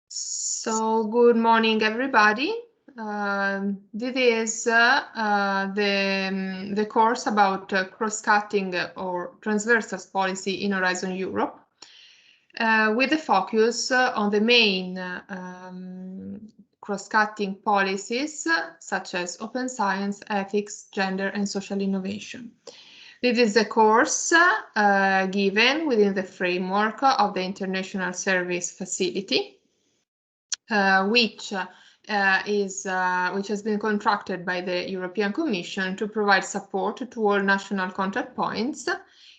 So, good morning, everybody. This is the course about cross-cutting or transversal policy in Horizon Europe, with the focus on the main cross-cutting policies such as open science, ethics, gender, and social innovation. This is a course given within the framework of the International Service Facility, which has been contracted by the European Commission to provide support to all national contact points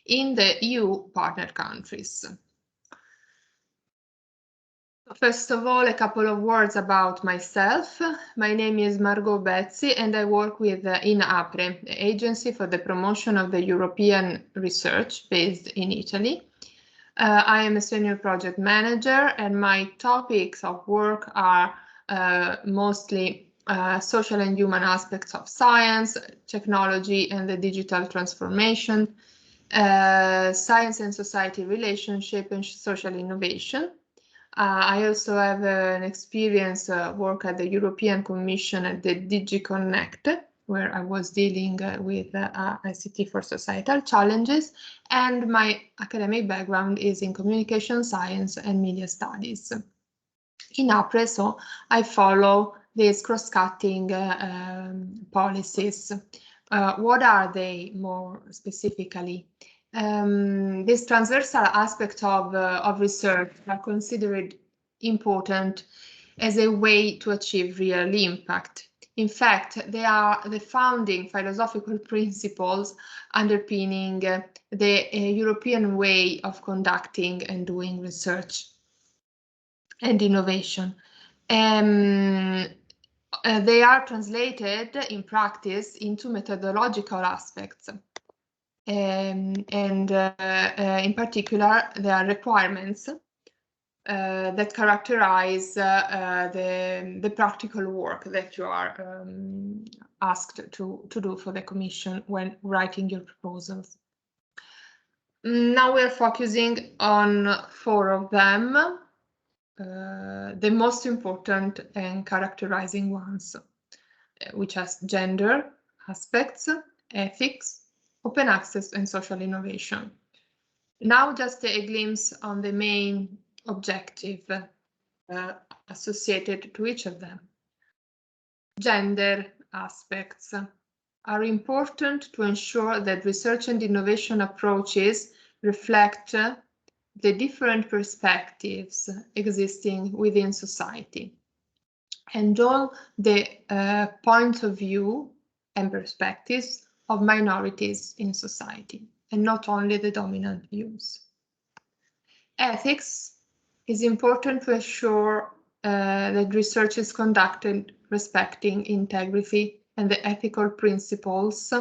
in the EU partner countries. First of all, a couple of words about myself. My name is Margot Bezzi and I work with INAPRE, the Agency for the Promotion of the European Research based in Italy. I am a senior project manager and my topics of work are mostly social and human aspects of science, technology and the digital transformation, science and society relationship and social innovation. I also have an experience work at the European Commission at the DG Connect, where I was dealing with ICT for societal challenges, and my academic background is in communication science and media studies. In APRE, so I follow these cross-cutting policies. What are they more specifically? This transversal aspect of research are considered important as a way to achieve real impact. In fact, they are the founding philosophical principles underpinning the European way of conducting and doing research and innovation. They are translated in practice into methodological aspects. And in particular, there are requirements that characterize the practical work that you are asked to do for the Commission when writing your proposals. Now we're focusing on 4 of them, the most important and characterizing ones, which are gender aspects, ethics, open access and social innovation. Now just a glimpse on the main objective associated to each of them. Gender aspects are important to ensure that research and innovation approaches reflect the different perspectives existing within society and all the points of view and perspectives of minorities in society, and not only the dominant views. Ethics is important to ensure that research is conducted respecting integrity and the ethical principles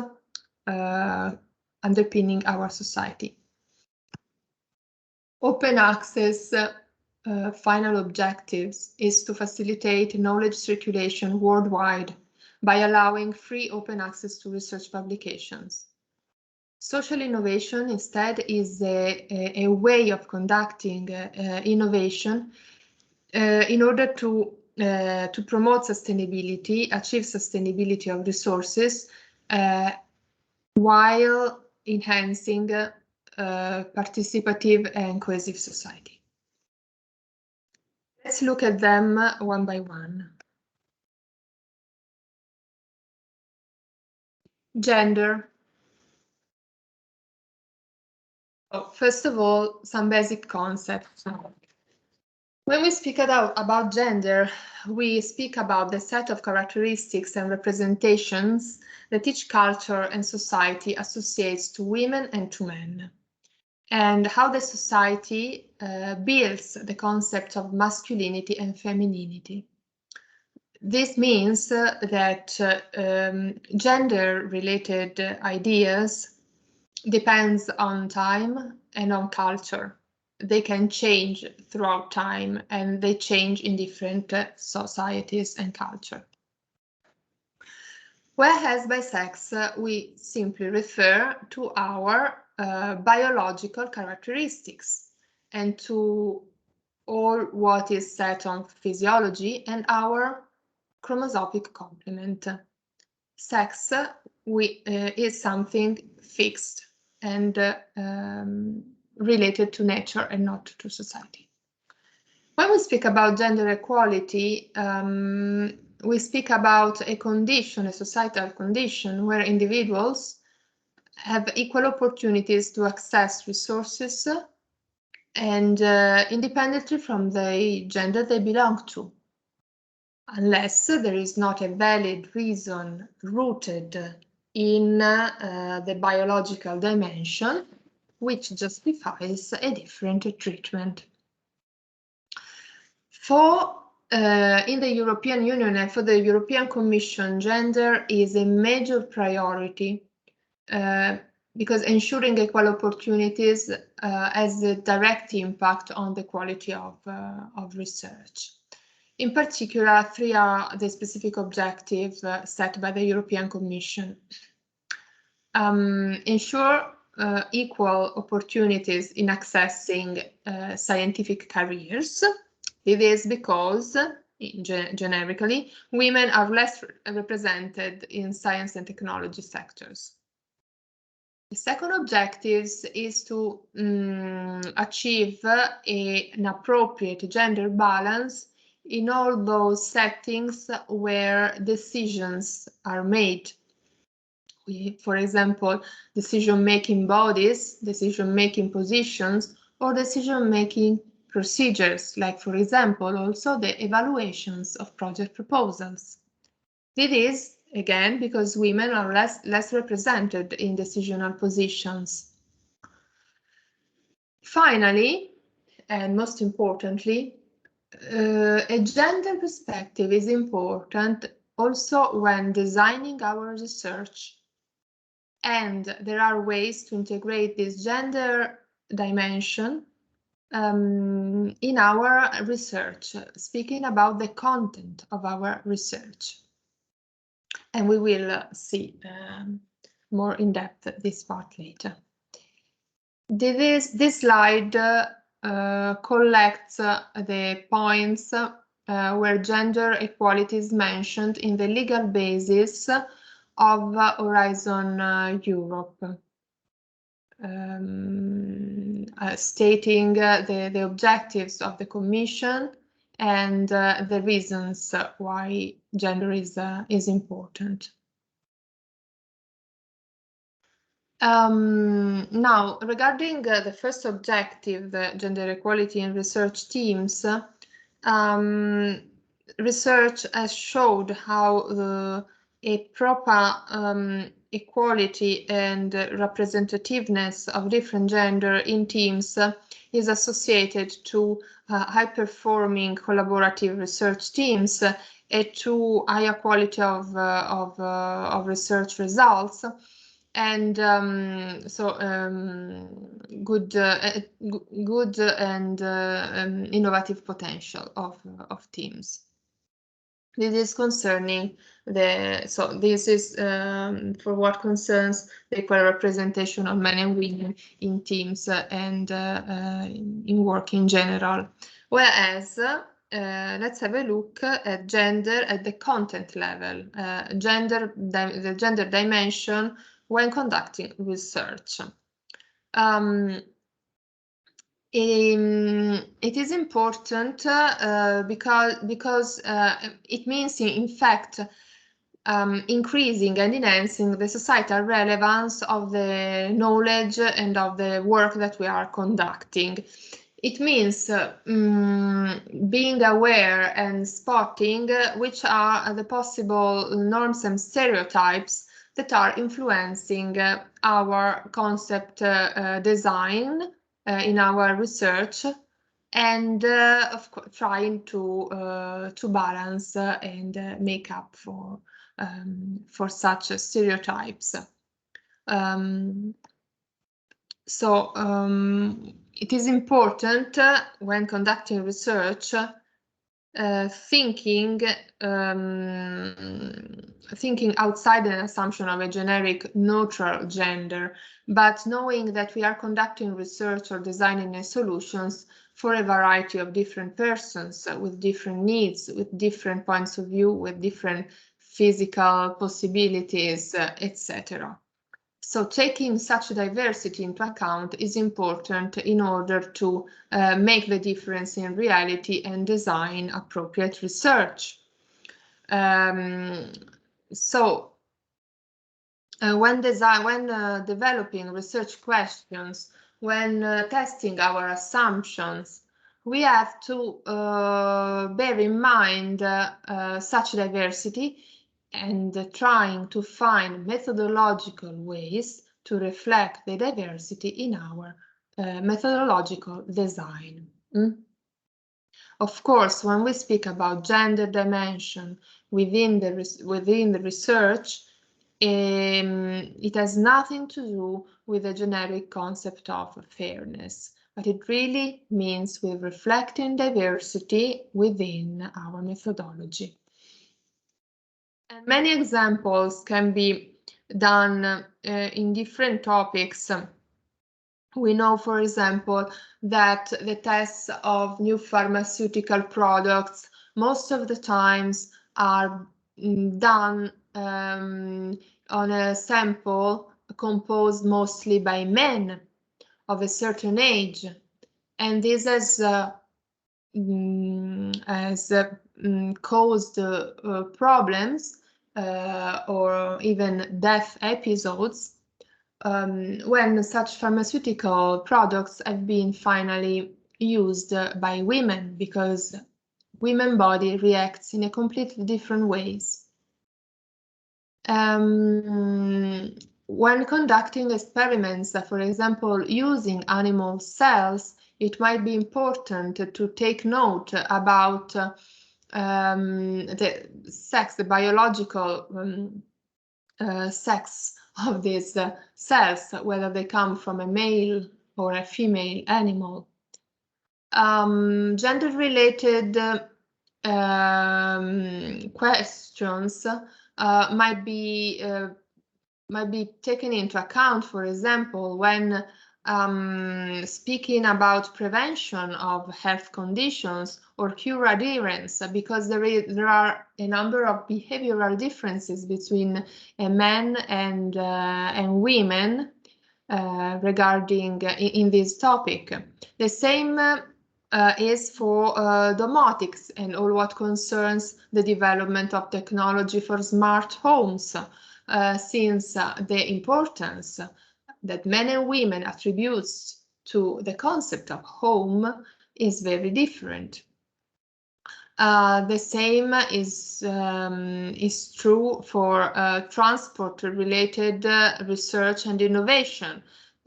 underpinning our society. Open access final objectives is to facilitate knowledge circulation worldwide by allowing free open access to research publications. Social innovation instead is a way of conducting innovation in order to promote sustainability, achieve sustainability of resources while enhancing participative and cohesive society. Let's look at them one by one. Gender. First of all, some basic concepts. When we speak about gender, we speak about the set of characteristics and representations that each culture and society associates to women and to men, and how the society builds the concept of masculinity and femininity. This means that gender-related ideas depends on time and on culture. They can change throughout time and they change in different societies and culture. Whereas by sex, we simply refer to our biological characteristics and to all what is set on physiology and our chromosomic complement. Sex is something fixed and related to nature and not to society. When we speak about gender equality, we speak about a condition, a societal condition, where individuals have equal opportunities to access resources and independently from the gender they belong to, unless there is not a valid reason rooted in the biological dimension which justifies a different treatment. In the European Union and for the European Commission, gender is a major priority because ensuring equal opportunities has a direct impact on the quality of research. In particular, three are the specific objectives set by the European Commission. Ensure equal opportunities in accessing scientific careers. It is because, generically, women are less represented in science and technology sectors. The second objective is to achieve an appropriate gender balance in all those settings where decisions are made. For example, decision-making bodies, decision-making positions, or decision-making procedures, like, for example, also the evaluations of project proposals. This is, again, because women are less represented in decisional positions. Finally, and most importantly, a gender perspective is important also when designing our research. And there are ways to integrate this gender dimension in our research, speaking about the content of our research. And we will see more in depth this part later. This slide collects the points where gender equality is mentioned in the legal basis of Horizon Europe, stating the objectives of the Commission and the reasons why gender is important. Now, regarding the first objective, the gender equality in research teams, research has showed how a proper equality and representativeness of different gender in teams is associated to high-performing collaborative research teams and to higher quality of research results, and good and innovative potential of teams. This is concerning this is for what concerns the equal representation of men and women in teams and in work in general. Whereas, let's have a look at gender at the content level, the gender dimension when conducting research. It is important because it means, in fact, increasing and enhancing the societal relevance of the knowledge and of the work that we are conducting. It means being aware and spotting which are the possible norms and stereotypes that are influencing our concept design in our research, and of course trying to balance and make up for such stereotypes. It is important when conducting research thinking outside an assumption of a generic neutral gender, but knowing that we are conducting research or designing solutions for a variety of different persons with different needs, with different points of view, with different physical possibilities, etc. So taking such diversity into account is important in order to make the difference in reality and design appropriate research. When developing research questions, when testing our assumptions, we have to bear in mind such diversity and trying to find methodological ways to reflect the diversity in our methodological design. Of course, when we speak about gender dimension within the research, it has nothing to do with the generic concept of fairness, but it really means with reflecting diversity within our methodology. And many examples can be done in different topics. We know, for example, that the tests of new pharmaceutical products most of the times are done on a sample composed mostly by men of a certain age, and this has caused problems or even death episodes when such pharmaceutical products have been finally used by women, because women's body reacts in a completely different ways. When conducting experiments, for example, using animal cells, it might be important to take note about the sex, the biological sex of these cells, whether they come from a male or a female animal. Gender-related questions might be taken into account, for example, when speaking about prevention of health conditions or cure adherence, because there are a number of behavioral differences between men and women regarding in this topic. The same is for domotics and all what concerns the development of technology for smart homes, since the importance that men and women attributes to the concept of home is very different. The same is true for transport-related research and innovation.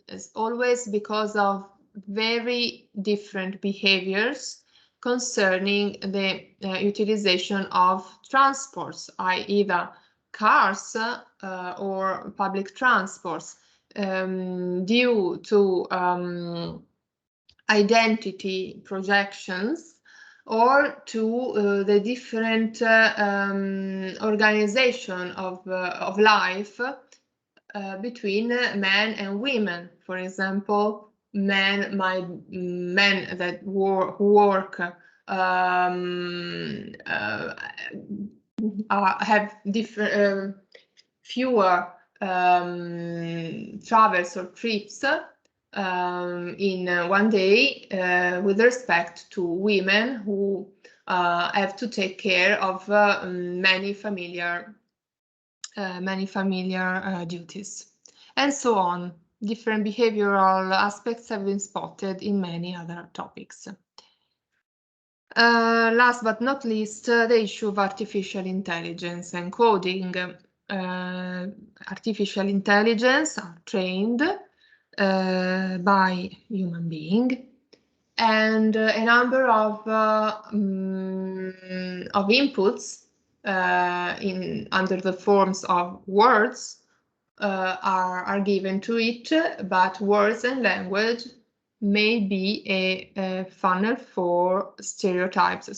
It's always because of very different behaviors concerning the utilization of transports, i.e. either cars or public transports, due to identity projections or to the different organization of life between men and women. For example, men that work have different fewer travels or trips in one day with respect to women who have to take care of many familiar duties, and so on. Different behavioral aspects have been spotted in many other topics. Last but not least, the issue of artificial intelligence and coding. Artificial intelligence are trained by human being, and a number of inputs under the forms of words are given to it, but words and language may be a funnel for stereotypes,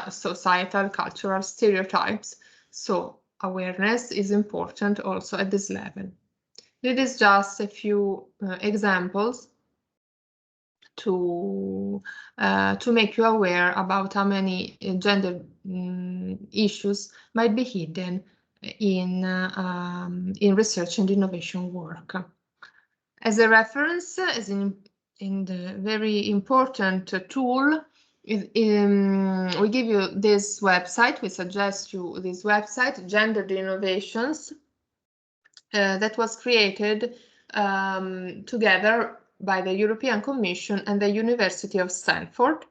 societal, cultural stereotypes. So awareness is important also at this level. It is just a few examples to make you aware about how many gender issues might be hidden in research and innovation work. As a reference, as in the very important tool, we give you this website. We suggest you this website, Gendered Innovations, that was created together by the European Commission and the University of Stanford.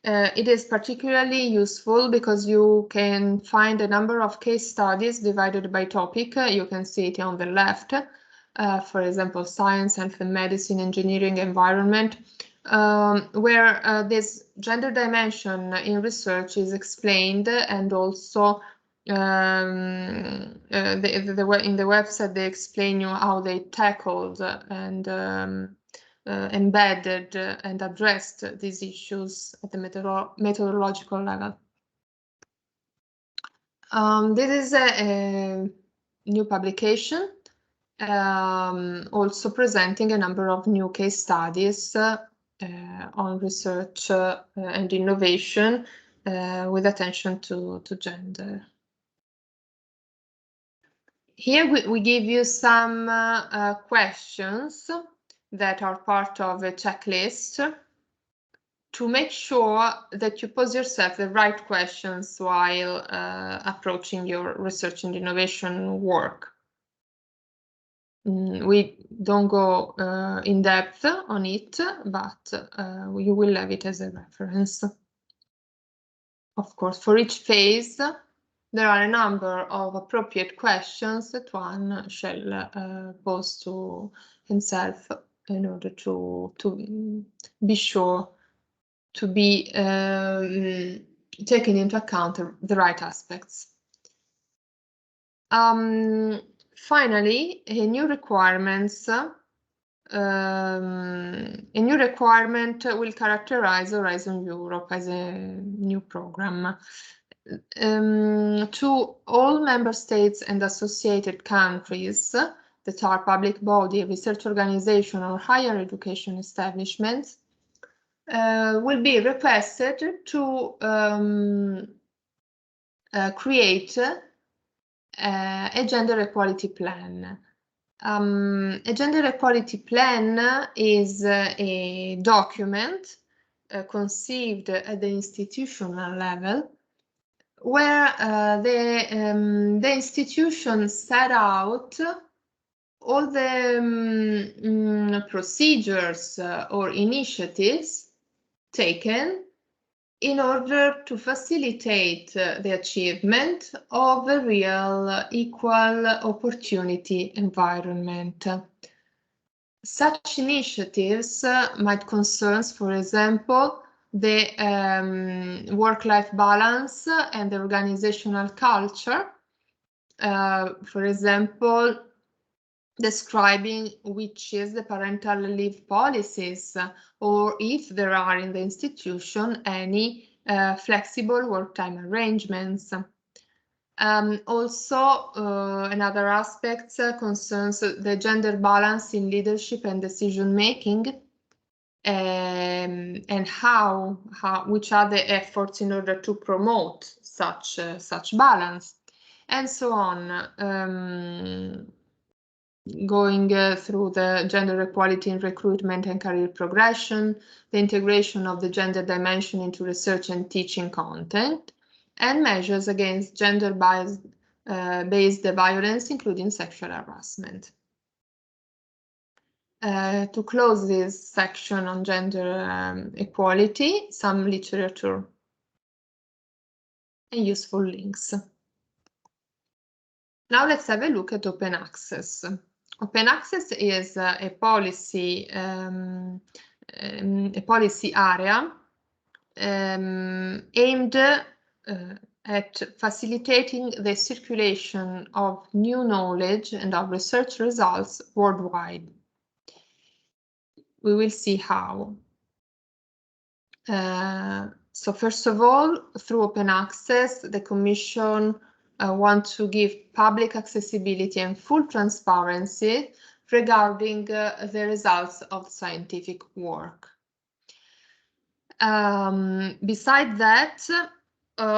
It is particularly useful because you can find a number of case studies divided by topic. You can see it on the left. For example, science, health and medicine, engineering, environment, where this gender dimension in research is explained, and also in the website they explain you how they tackled and embedded and addressed these issues at the methodological level. This is a new publication, also presenting a number of new case studies on research and innovation with attention to gender. Here we give you some questions that are part of a checklist to make sure that you pose yourself the right questions while approaching your research and innovation work. We don't go in depth on it, but you will have it as a reference. Of course, for each phase, there are a number of appropriate questions that one shall pose to himself in order to be sure to be taking into account the right aspects. Finally, a new requirement will characterize Horizon Europe as a new program. To all member states and associated countries that are public body, research organization, or higher education establishments will be requested to create a gender equality plan. A gender equality plan is a document conceived at the institutional level, where the institution set out all the procedures or initiatives taken in order to facilitate the achievement of a real equal opportunity environment. Such initiatives might concern, for example, the work-life balance and the organizational culture. For example, describing which is the parental leave policies, or if there are in the institution any flexible work time arrangements. Also, another aspect concerns the gender balance in leadership and decision making, and which are the efforts in order to promote such balance, and so on. Going through the gender equality in recruitment and career progression, the integration of the gender dimension into research and teaching content, and measures against gender-based violence, including sexual harassment. To close this section on gender equality, some literature and useful links. Now let's have a look at open access. Open access is a policy area aimed at facilitating the circulation of new knowledge and of research results worldwide. We will see how. So first of all, through open access, the Commission wants to give public accessibility and full transparency regarding the results of scientific work. Besides that,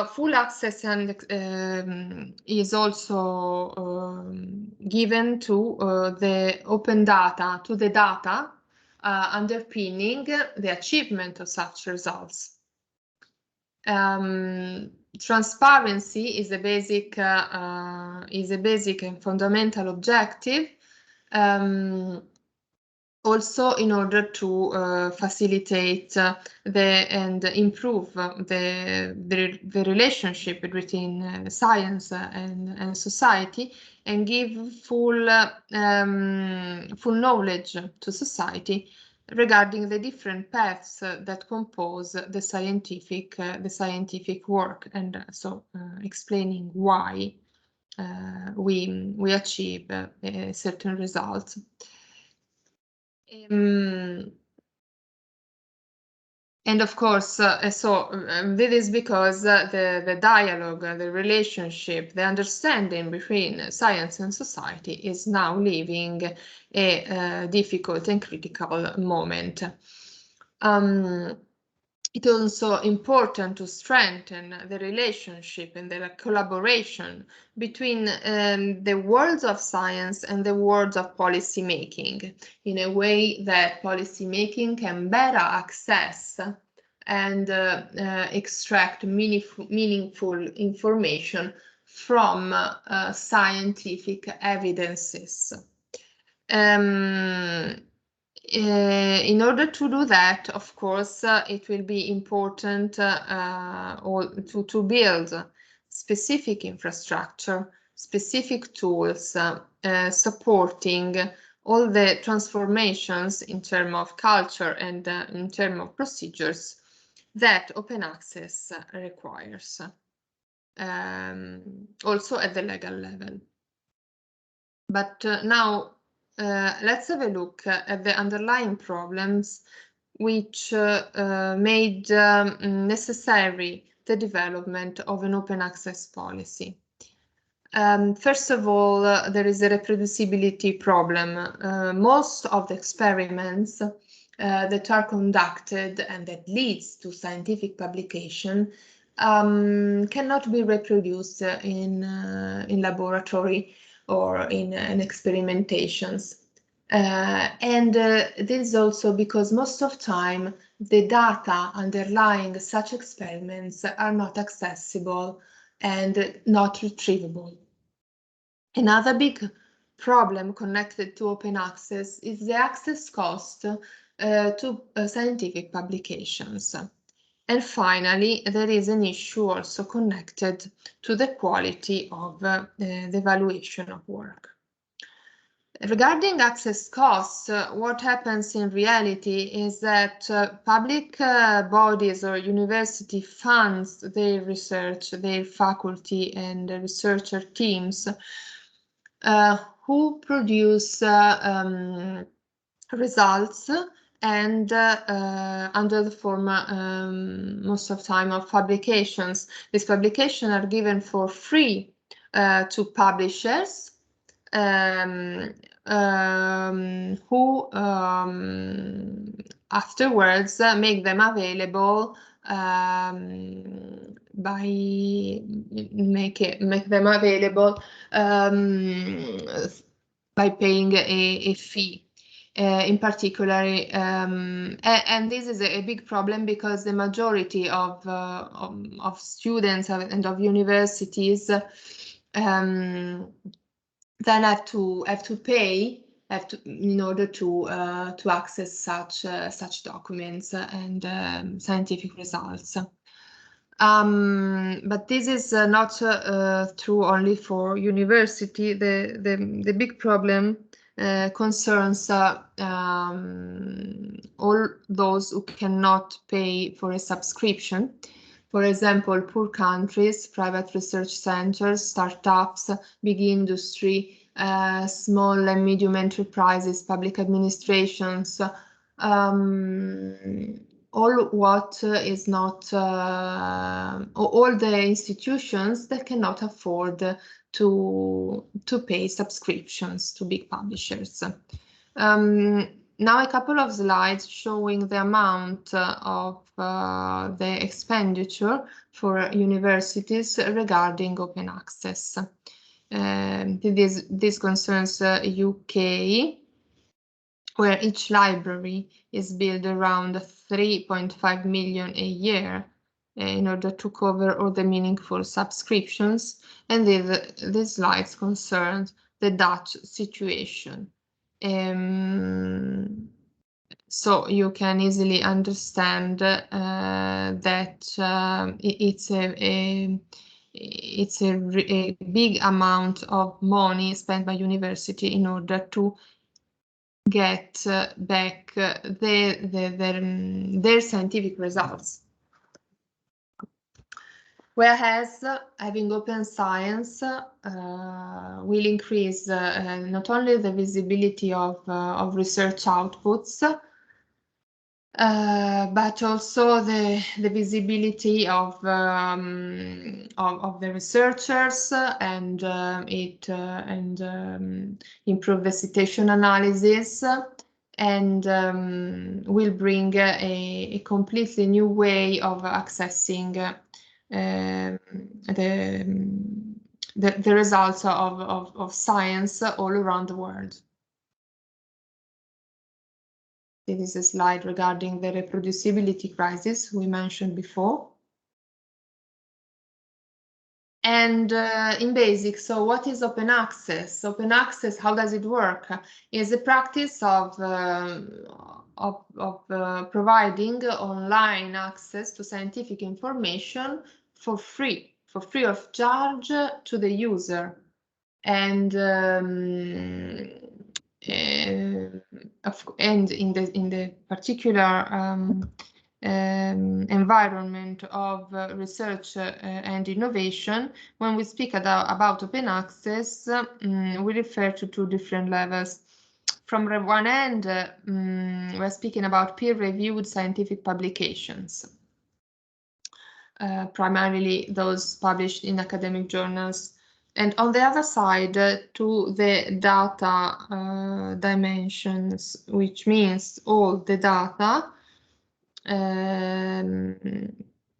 full access is also given to the open data, to the data underpinning the achievement of such results. Transparency is a basic and fundamental objective. Also, in order to facilitate and improve the relationship between science and society, and give full knowledge to society regarding the different paths that compose the scientific work, and so explaining why we achieve certain results. And of course, this is because the dialogue, the relationship, the understanding between science and society is now living a difficult and critical moment. It is also important to strengthen the relationship and the collaboration between the worlds of science and the worlds of policy making, in a way that policy making can better access and extract meaningful information from scientific evidences. In order to do that, of course, it will be important to build specific infrastructure, specific tools supporting all the transformations in terms of culture and in terms of procedures that open access requires, also at the legal level. But now, let's have a look at the underlying problems which made necessary the development of an open access policy. First of all, there is a reproducibility problem. Most of the experiments that are conducted and that leads to scientific publication cannot be reproduced in laboratory or in experimentations. And this is also because most of time the data underlying such experiments are not accessible and not retrievable. Another big problem connected to open access is the access cost to scientific publications. And finally, there is an issue also connected to the quality of the evaluation of work. Regarding access costs, what happens in reality is that public bodies or university funds their research, their faculty and researcher teams who produce results and under the form most of the time of publications. These publications are given for free to publishers who afterwards make them available make them available by paying a fee. In particular, and this is a big problem because the majority of students and of universities then have to pay in order to access such documents and scientific results. But this is not true only for university. The big problem concerns all those who cannot pay for a subscription. For example, poor countries, private research centers, startups, big industry, small and medium enterprises, public administrations, all all what is not all the institutions that cannot afford to pay subscriptions to big publishers. Now a couple of slides showing the amount of the expenditure for universities regarding open access. This concerns UK, where each library is billed around 3.5 million a year in order to cover all the meaningful subscriptions. And these slides concern the Dutch situation. So you can easily understand that it's a big amount of money spent by university in order to get back their scientific results. Whereas having open science will increase not only the visibility of research outputs, but also the visibility of the researchers, and improve the citation analysis, and will bring a completely new way of accessing the results of science all around the world. This is a slide regarding the reproducibility crisis we mentioned before. And in basic, so what is open access? Open access, how does it work? Is a practice of providing online access to scientific information for free of charge to the user. And in the particular environment of research and innovation, when we speak about open access, we refer to two different levels. From one end, we're speaking about peer-reviewed scientific publications, primarily those published in academic journals. And on the other side, to the data dimensions, which means all the data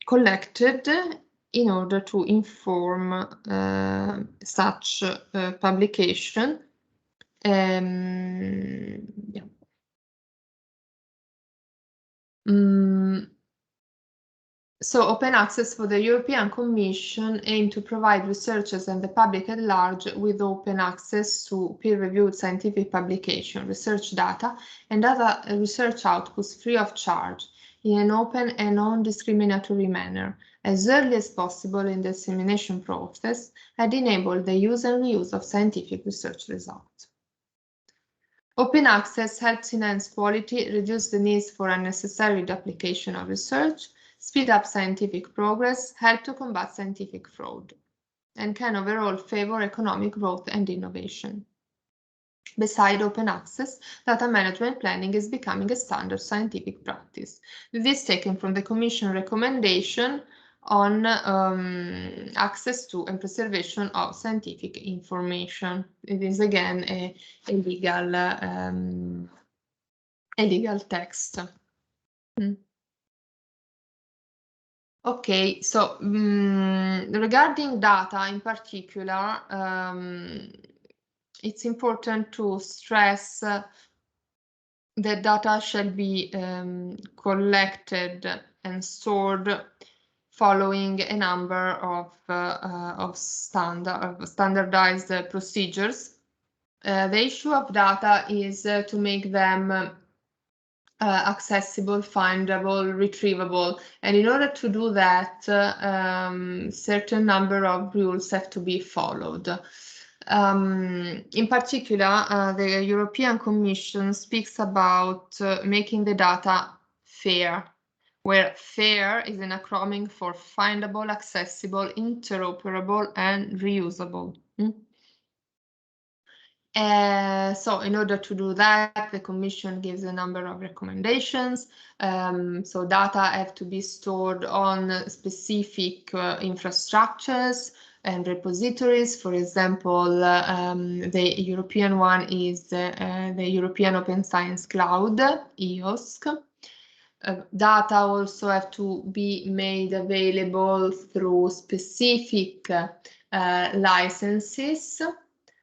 collected in order to inform such publication. Yeah. So open access for the European Commission aims to provide researchers and the public at large with open access to peer-reviewed scientific publication, research data, and other research outputs free of charge in an open and non-discriminatory manner, as early as possible in the dissemination process, and enable the use and reuse of scientific research results. Open access helps enhance quality, reduce the needs for unnecessary duplication of research, speed up scientific progress, help to combat scientific fraud, and can overall favor economic growth and innovation. Beside open access, data management planning is becoming a standard scientific practice. This is taken from the Commission recommendation on access to and preservation of scientific information. It is again a legal text. Okay, so regarding data in particular, it's important to stress that data shall be collected and stored following a number of standardized procedures. The issue of data is to make them accessible, findable, retrievable, and in order to do that, certain number of rules have to be followed. In particular, the European Commission speaks about making the data fair, where FAIR is an acronym for findable, accessible, interoperable, and reusable. So in order to do that, the Commission gives a number of recommendations. So data have to be stored on specific infrastructures and repositories. For example, the European one is the European Open Science Cloud, EOSC. Data also have to be made available through specific licenses.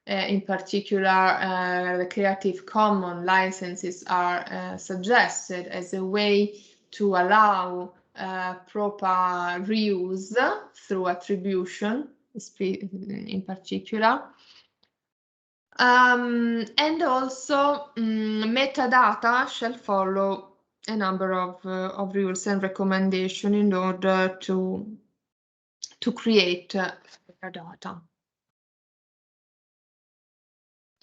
In particular, the Creative Commons licenses are suggested as a way to allow proper reuse through attribution, in particular. And also metadata shall follow a number of rules and recommendations in order to create metadata.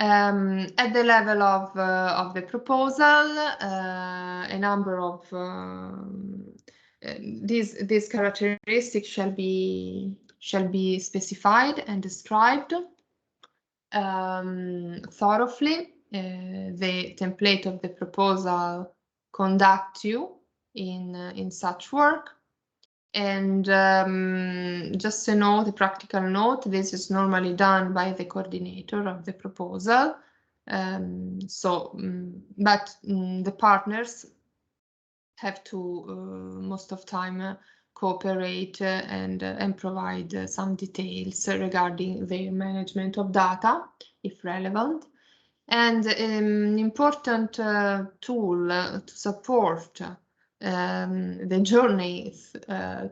At the level of the proposal, a number of these characteristics shall be specified and described thoroughly. The template of the proposal conducts you in such work. And just a note, a practical note, this is normally done by the coordinator of the proposal. But the partners have to, most of time, cooperate and provide some details regarding the management of data, if relevant. And an important tool to support the journey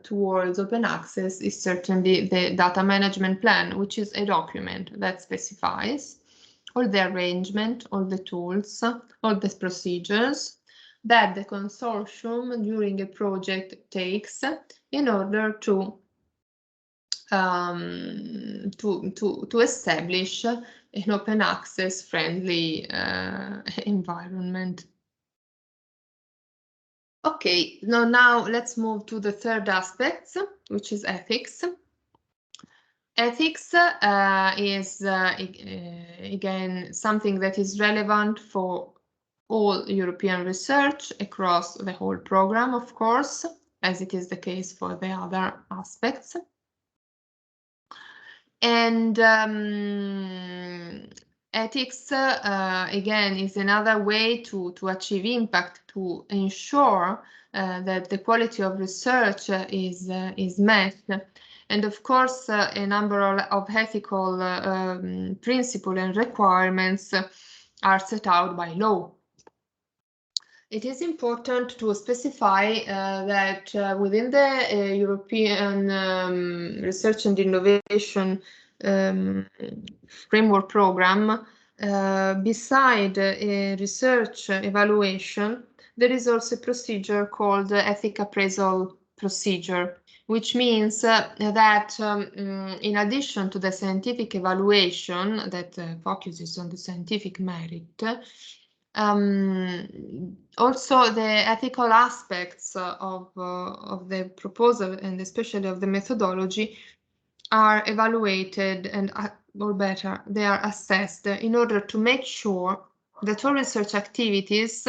towards open access is certainly the data management plan, which is a document that specifies all the arrangement, all the tools, all the procedures that the consortium during a project takes in order to establish an open access friendly environment. Okay, now let's move to the third aspect, which is ethics. Ethics is again something that is relevant for all European research across the whole program, of course, as it is the case for the other aspects. And ethics, again, is another way to achieve impact, to ensure that the quality of research is met. And of course, a number of ethical principles and requirements are set out by law. It is important to specify that within the European Research and Innovation Framework Program, beside a research evaluation, there is also a procedure called the Ethic Appraisal Procedure, which means that in addition to the scientific evaluation that focuses on the scientific merit, also the ethical aspects of the proposal and especially of the methodology are evaluated and, or better, they are assessed in order to make sure that all research activities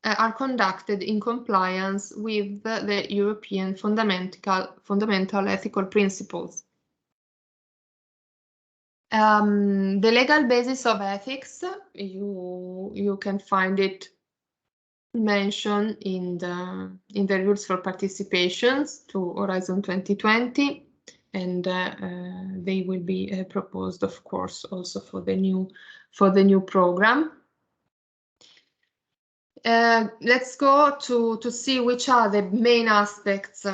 are conducted in compliance with the European fundamental ethical principles. The legal basis of ethics, you can find it mentioned in the rules for participations to Horizon 2020, and they will be proposed, of course, also for the new program. Let's go to see which are the main aspects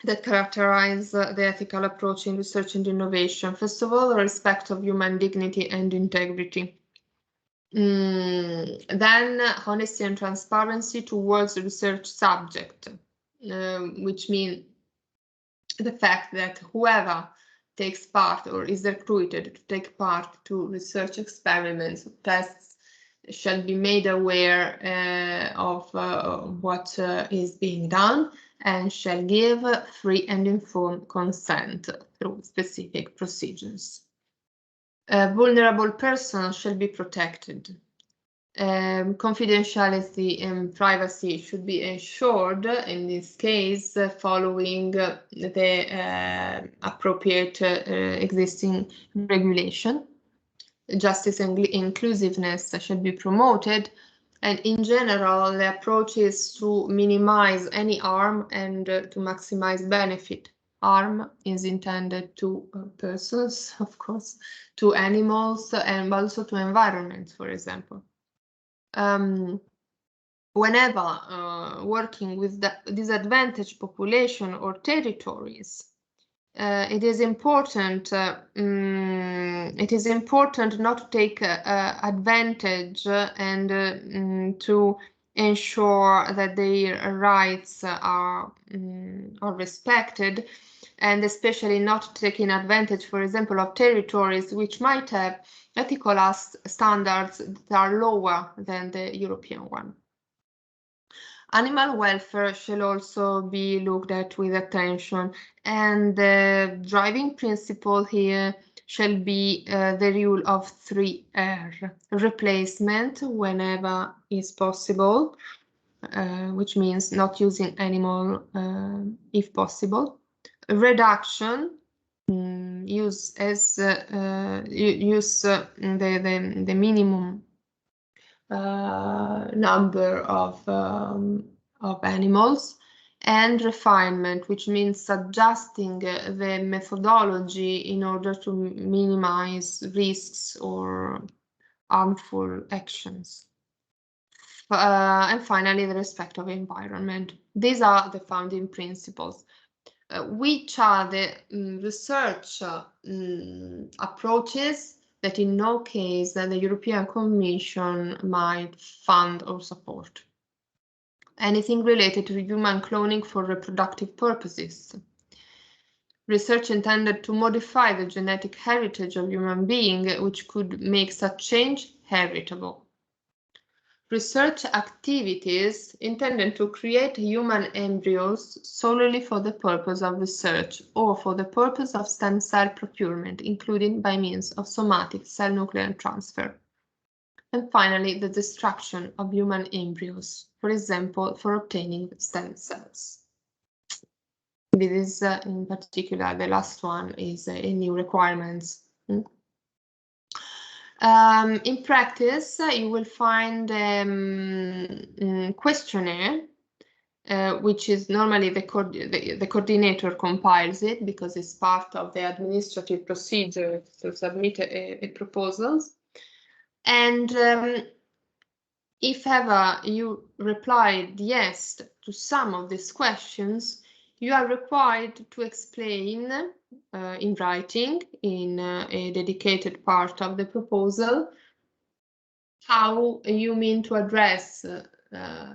that characterize the ethical approach in research and innovation. First of all, respect of human dignity and integrity. Then honesty and transparency towards the research subject, which means the fact that whoever takes part or is recruited to take part to research experiments, tests, shall be made aware of what is being done and shall give free and informed consent through specific procedures. Vulnerable persons shall be protected. Confidentiality and privacy should be ensured, in this case, following the appropriate existing regulation. Justice and inclusiveness should be promoted, and in general, the approach is to minimize any harm and to maximize benefit. Harm is intended to persons, of course, to animals, and also to environment, for example. Whenever working with the disadvantaged population or territories, it is important not to take advantage and to ensure that their rights are respected, and especially not taking advantage, for example, of territories which might have ethical standards that are lower than the European one. Animal welfare shall also be looked at with attention, and the driving principle here shall be the rule of 3R: replacement whenever is possible, which means not using animal if possible; reduction, use as use the minimum number of animals; and refinement, which means adjusting the methodology in order to minimize risks or harmful actions. And finally, the respect of environment. These are the founding principles. Which are the research approaches that in no case the European Commission might fund or support? Anything related to human cloning for reproductive purposes. Research intended to modify the genetic heritage of human beings, which could make such change heritable. Research activities intended to create human embryos solely for the purpose of research or for the purpose of stem cell procurement, including by means of somatic cell nuclear transfer. And finally, the destruction of human embryos, for example, for obtaining stem cells. This is, in particular, the last one is a new requirements. In practice, you will find a questionnaire, which is normally the coordinator compiles it because it's part of the administrative procedure to submit a proposals. And if ever you replied yes to some of these questions, you are required to explain in writing, in a dedicated part of the proposal, how you mean to address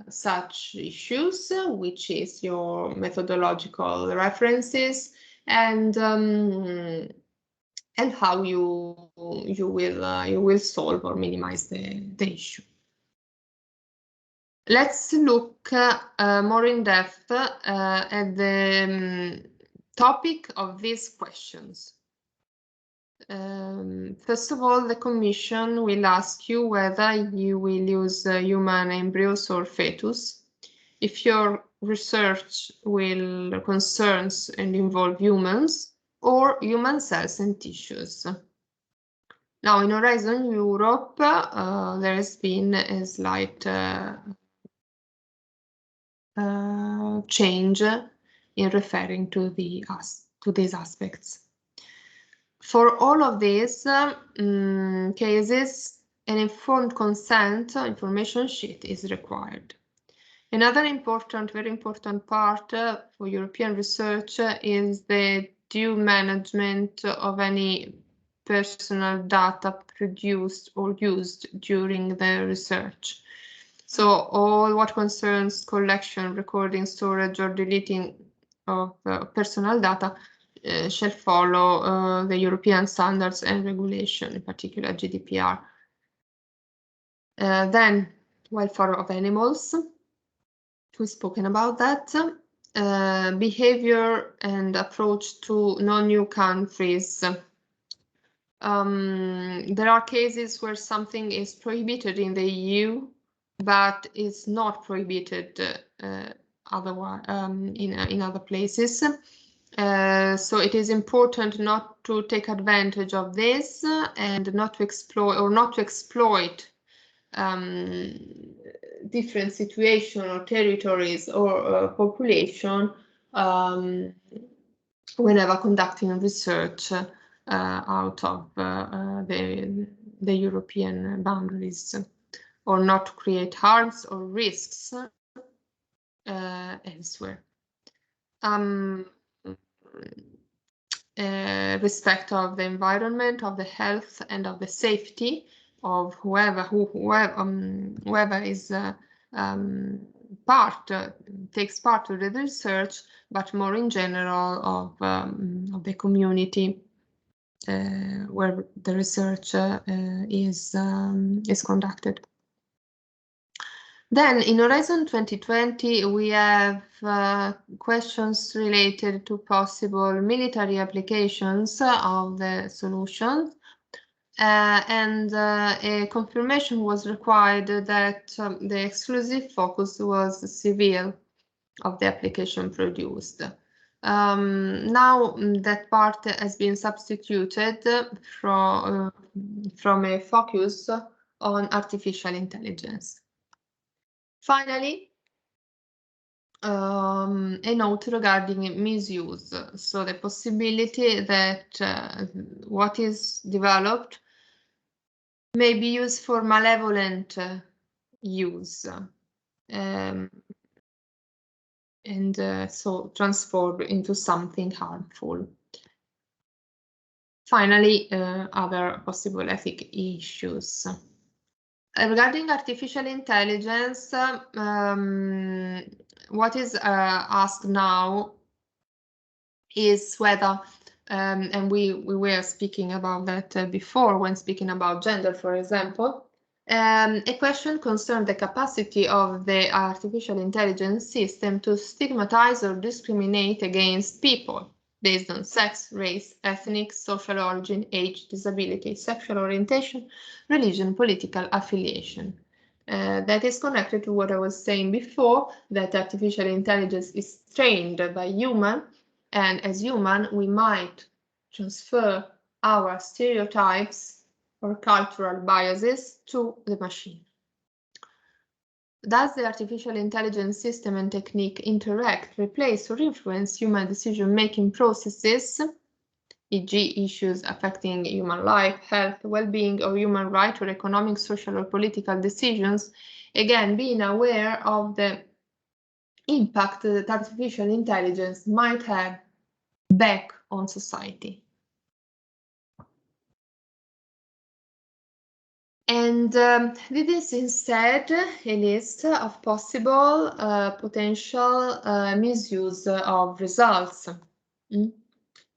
such issues, which is your methodological references, and how you will solve or minimize the issue. Let's look more in depth at the topic of these questions. First of all, the Commission will ask you whether you will use human embryos or fetus. If your research will concerns and involve humans or human cells and tissues. Now, in Horizon Europe, there has been a slight change in referring to these aspects. For all of these cases, an informed consent information sheet is required. Another very important part for European research is the due management of any personal data produced or used during the research. So all what concerns collection, recording, storage, or deleting of personal data shall follow the European standards and regulation, in particular GDPR. Then, welfare of animals. We've spoken about that. Behavior and approach to non-EU countries. There are cases where something is prohibited in the EU, but is not prohibited otherwise in other places. So it is important not to take advantage of this and not to exploit different situations or territories or population whenever conducting research out of the European boundaries, or not to create harms or risks elsewhere. Respect of the environment, of the health, and of the safety of whoever is takes part of the research, but more in general of the community where the research is conducted. Then in Horizon 2020, we have questions related to possible military applications of the solutions. And a confirmation was required that the exclusive focus was civil of the application produced. Now that part has been substituted from a focus on artificial intelligence. Finally, a note regarding misuse. So the possibility that what is developed may be used for malevolent use and so transformed into something harmful. Finally, other possible ethic issues. Regarding artificial intelligence, what is asked now is whether, and we were speaking about that before when speaking about gender, for example, a question concerned the capacity of the artificial intelligence system to stigmatize or discriminate against people based on sex, race, ethnic, social origin, age, disability, sexual orientation, religion, political affiliation. That is connected to what I was saying before, that artificial intelligence is trained by human, and as human, we might transfer our stereotypes or cultural biases to the machine. Does the artificial intelligence system and technique interact, replace, or influence human decision-making processes, e.g. issues affecting human life, health, well-being, or human rights, or economic, social, or political decisions? Again, being aware of the impact that artificial intelligence might have back on society. And this is instead a list of possible potential misuse of results.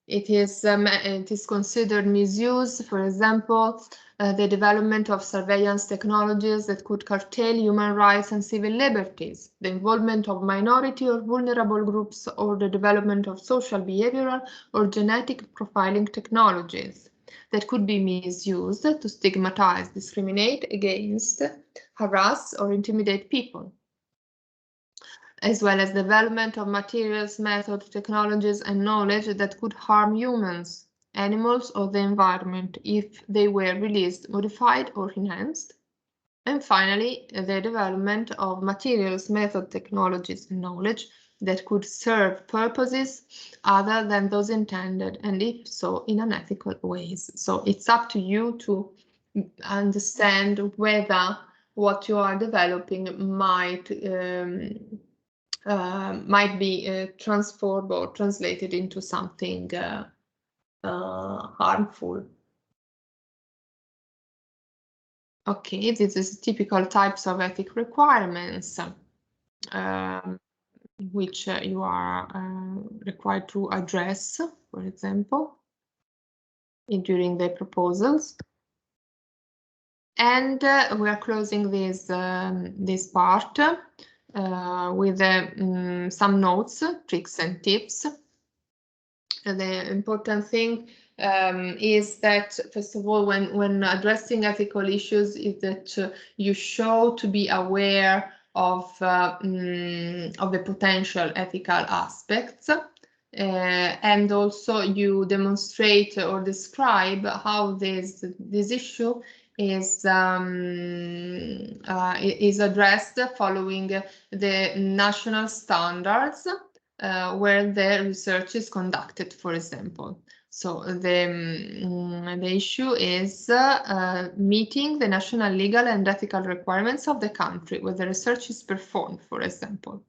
It is considered misuse, for example, the development of surveillance technologies that could curtail human rights and civil liberties, the involvement of minority or vulnerable groups, or the development of social, behavioral, or genetic profiling technologies that could be misused to stigmatize, discriminate against, harass, or intimidate people, as well as development of materials, methods, technologies, and knowledge that could harm humans, animals, or the environment if they were released, modified, or enhanced. And finally, the development of materials, methods, technologies, and knowledge that could serve purposes other than those intended, and if so, in unethical ways. So it's up to you to understand whether what you are developing might be transformed or translated into something harmful. Okay, this is typical types of ethic requirements which you are required to address, for example, during the proposals. And we are closing this part with some notes, tricks, and tips. The important thing is that, first of all, when addressing ethical issues, is that you show to be aware of the potential ethical aspects, and also you demonstrate or describe how this issue is addressed following the national standards where the research is conducted, for example. So the issue is meeting the national legal and ethical requirements of the country where the research is performed, for example.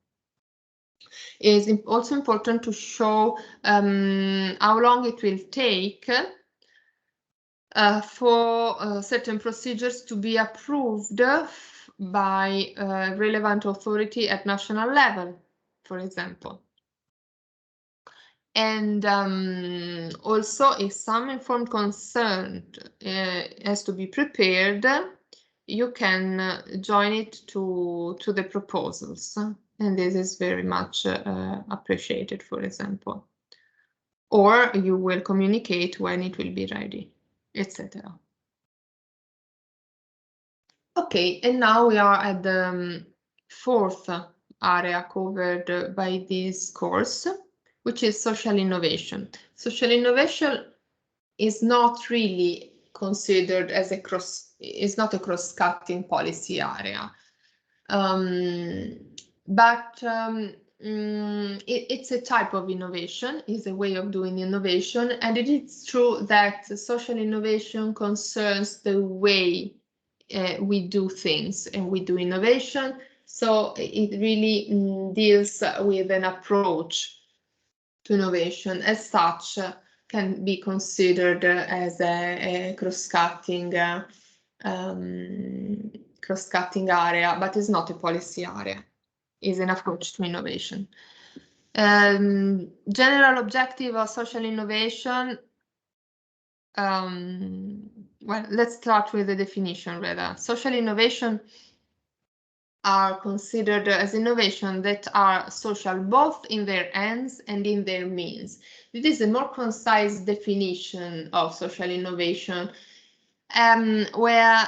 It is also important to show how long it will take for certain procedures to be approved by relevant authority at national level, for example. And also, if some informed consent has to be prepared, you can join it to the proposals. And this is very much appreciated, for example. Or you will communicate when it will be ready, etc. Okay, and now we are at the fourth area covered by this course, which is social innovation. Social innovation is not really considered as is not a cross-cutting policy area. It's a type of innovation, is a way of doing innovation, and it is true that social innovation concerns the way we do things and we do innovation. So it really deals with an approach to innovation. As such, can be considered as a cross-cutting area, but it's not a policy area. It's an approach to innovation. General objective of social innovation. Well, let's start with the definition rather. Social innovation are considered as innovation that are social both in their ends and in their means. This is a more concise definition of social innovation, where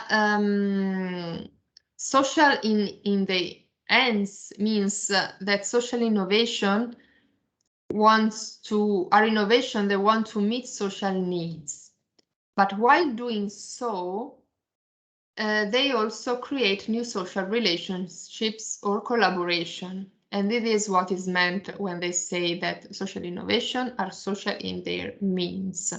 social in the ends means that social innovation are innovation that want to meet social needs. But while doing so, they also create new social relationships or collaboration. And this is what is meant when they say that social innovation are social in their means.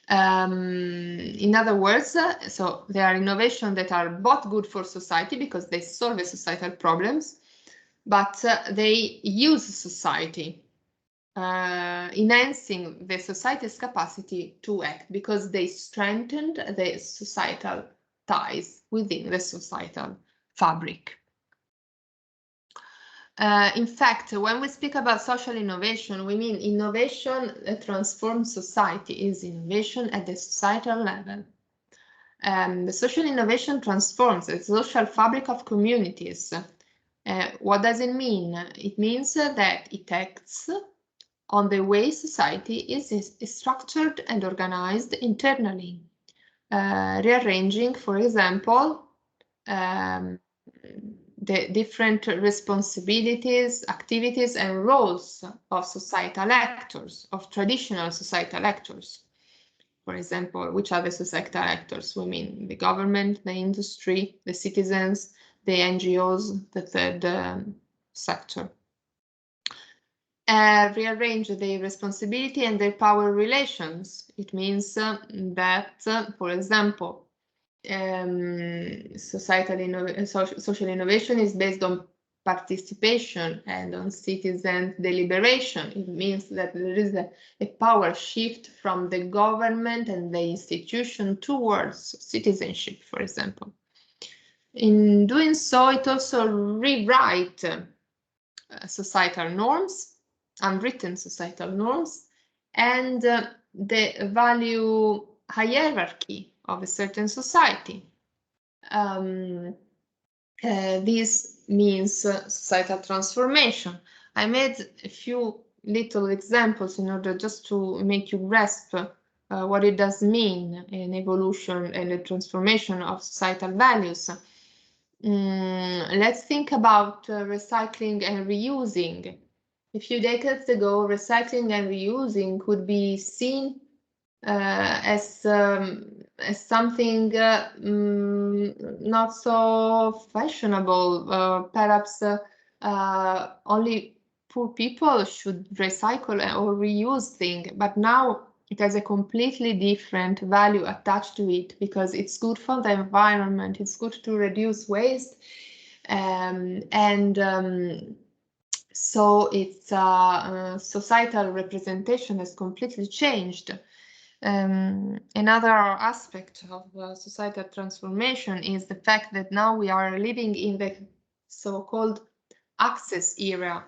In other words, so they are innovations that are both good for society because they solve the societal problems, but they use society, enhancing the society's capacity to act because they strengthened the societal ties within the societal fabric. In fact, when we speak about social innovation, we mean innovation that transforms society, is innovation at the societal level. The social innovation transforms the social fabric of communities. What does it mean? It means that it acts on the way society is structured and organized internally, rearranging, for example, the different responsibilities, activities, and roles of societal actors, of traditional societal actors. For example, which are the societal actors? We mean the government, the industry, the citizens, the NGOs, the third sector. Rearrange their responsibility and their power relations. It means that, for example, social innovation is based on participation and on citizen deliberation. It means that there is a power shift from the government and the institution towards citizenship, for example. In doing so, it also rewrites societal norms, unwritten societal norms, and the value hierarchy of a certain society. This means societal transformation. I made a few little examples in order just to make you grasp what it does mean in evolution and the transformation of societal values. Let's think about recycling and reusing. A few decades ago, recycling and reusing could be seen as something not so fashionable. Perhaps only poor people should recycle or reuse things, but now it has a completely different value attached to it because it's good for the environment, it's good to reduce waste, so its societal representation has completely changed. Another aspect of societal transformation is the fact that now we are living in the so-called access era.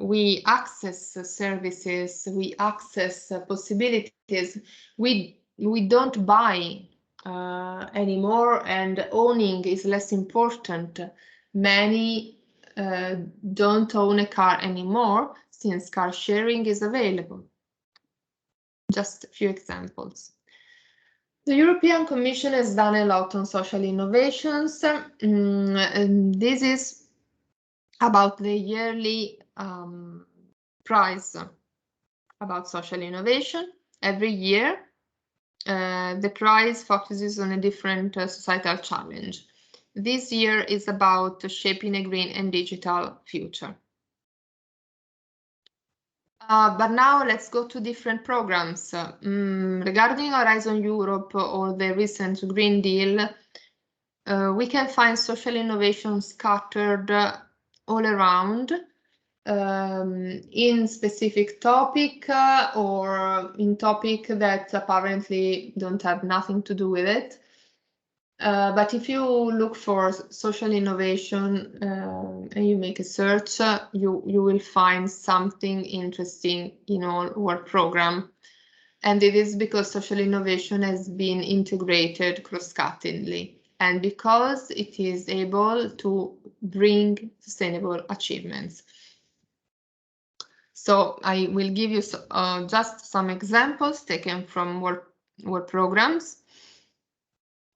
We access services, we access possibilities. We don't buy anymore, and owning is less important. Many don't own a car anymore since car sharing is available. Just a few examples. The European Commission has done a lot on social innovations. This is about the yearly prize about social innovation. Every year, the prize focuses on a different societal challenge. This year is about shaping a green and digital future. But now let's go to different programs. Regarding Horizon Europe or the recent Green Deal, we can find social innovation scattered all around in specific topic or in topic that apparently don't have nothing to do with it. But if you look for social innovation and you make a search, you will find something interesting in all work program. And it is because social innovation has been integrated cross-cuttingly and because it is able to bring sustainable achievements. So I will give you just some examples taken from work programs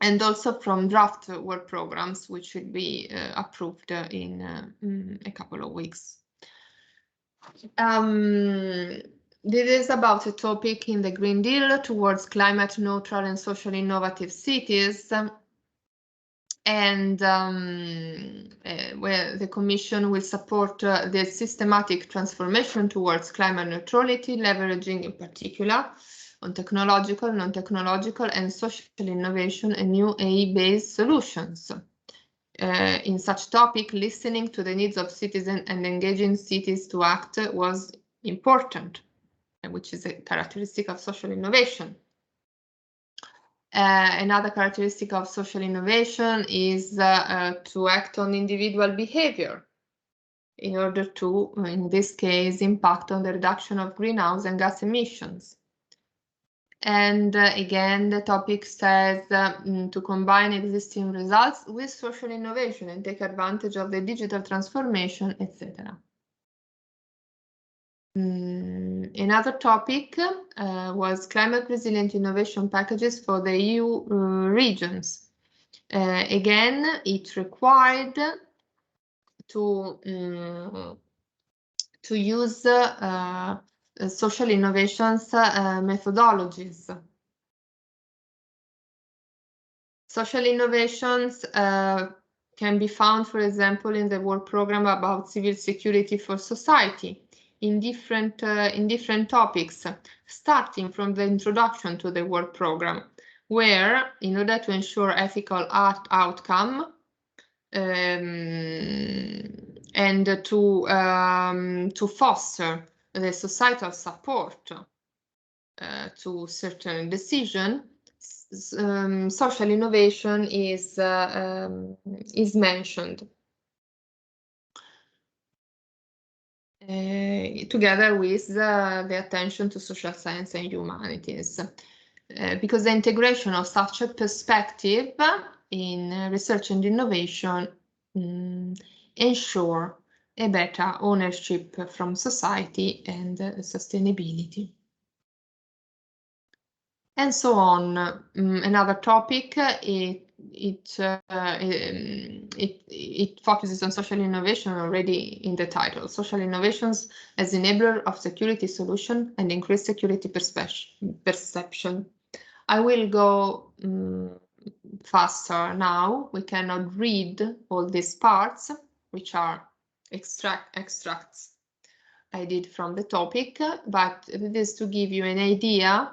and also from draft work programs, which will be approved in a couple of weeks. This is about a topic in the Green Deal towards climate neutral and socially innovative cities. And where the Commission will support the systematic transformation towards climate neutrality, leveraging in particular on technological, non-technological, and social innovation and new AI-based solutions. In such topic, listening to the needs of citizens and engaging cities to act was important, which is a characteristic of social innovation. Another characteristic of social innovation is to act on individual behavior in order to, in this case, impact on the reduction of greenhouse and gas emissions. And again, the topic says to combine existing results with social innovation and take advantage of the digital transformation, etc. Another topic was climate resilient innovation packages for the EU regions. Again, it required to use social innovations methodologies. Social innovations can be found, for example, in the work program about civil security for society, in different topics, starting from the introduction to the work program, where, in order to ensure ethical outcome and to foster the societal support to certain decision, social innovation is mentioned. Together with the attention to social science and humanities. Because the integration of such a perspective in research and innovation ensure a better ownership from society and sustainability. And so on. Another topic, it focuses on social innovation already in the title. Social innovations as enabler of security solution and increased security perception. I will go faster now. We cannot read all these parts, which are extracts I did from the topic, but it is to give you an idea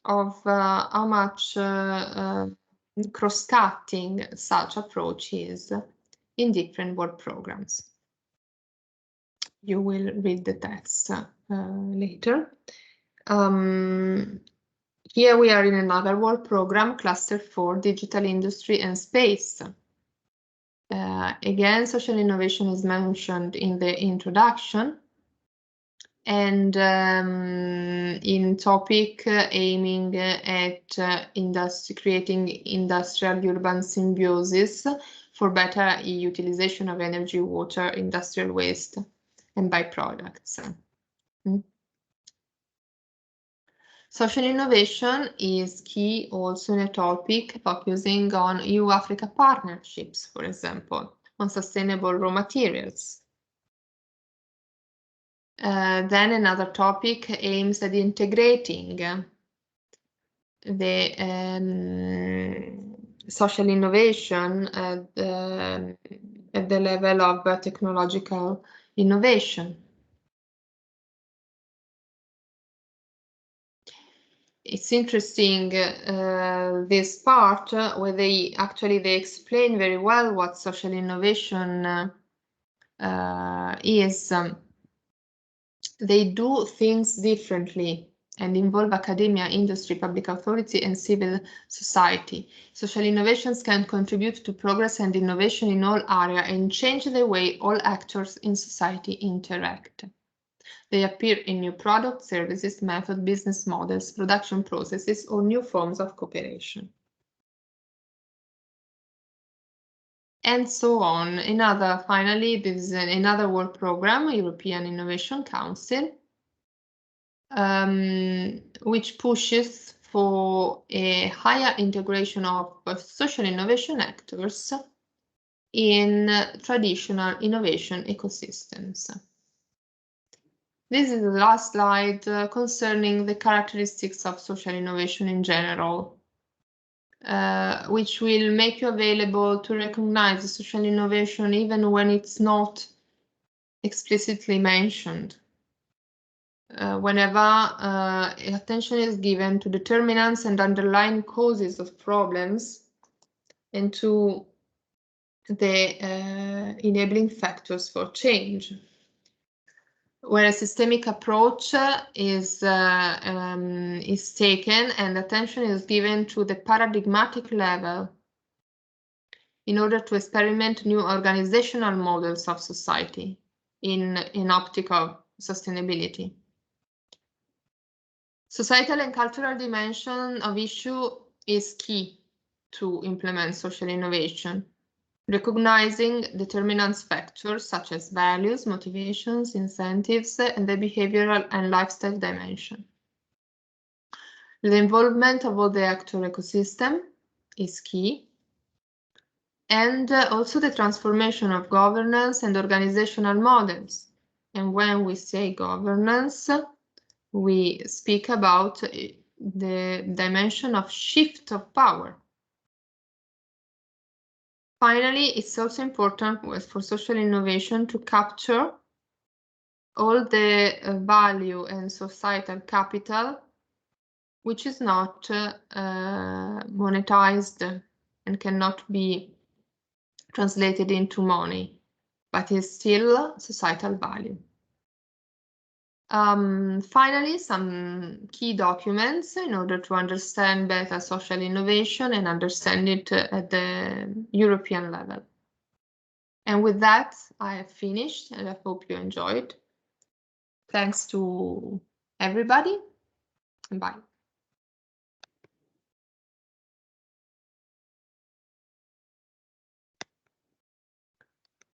of how much cross-cutting such approach is in different work programs. You will read the text later. Here we are in another work program, Cluster 4, Digital Industry and Space. Again, social innovation is mentioned in the introduction. And in topic aiming at creating industrial urban symbiosis for better utilization of energy, water, industrial waste, and byproducts. Social innovation is key also in a topic focusing on EU-Africa partnerships, for example, on sustainable raw materials. Then another topic aims at integrating the social innovation at the level of technological innovation. It's interesting this part where they explain very well what social innovation is. They do things differently and involve academia, industry, public authority, and civil society. Social innovations can contribute to progress and innovation in all areas and change the way all actors in society interact. They appear in new products, services, methods, business models, production processes, or new forms of cooperation. And so on. Finally, this is another work program, European Innovation Council, which pushes for a higher integration of social innovation actors in traditional innovation ecosystems. This is the last slide concerning the characteristics of social innovation in general, which will make you available to recognize the social innovation even when it's not explicitly mentioned. Whenever attention is given to determinants and underlying causes of problems and to the enabling factors for change. Where a systemic approach is taken and attention is given to the paradigmatic level in order to experiment new organizational models of society in an optic of sustainability. Societal and cultural dimension of issue is key to implement social innovation, recognizing determinants factors such as values, motivations, incentives, and the behavioral and lifestyle dimension. The involvement of all the actor ecosystem is key, and also the transformation of governance and organizational models. And when we say governance, we speak about the dimension of shift of power. Finally, it's also important for social innovation to capture all the value and societal capital which is not monetized and cannot be translated into money, but is still societal value. Finally, some key documents in order to understand better social innovation and understand it at the European level. And with that, I have finished and I hope you enjoyed. Thanks to everybody and bye.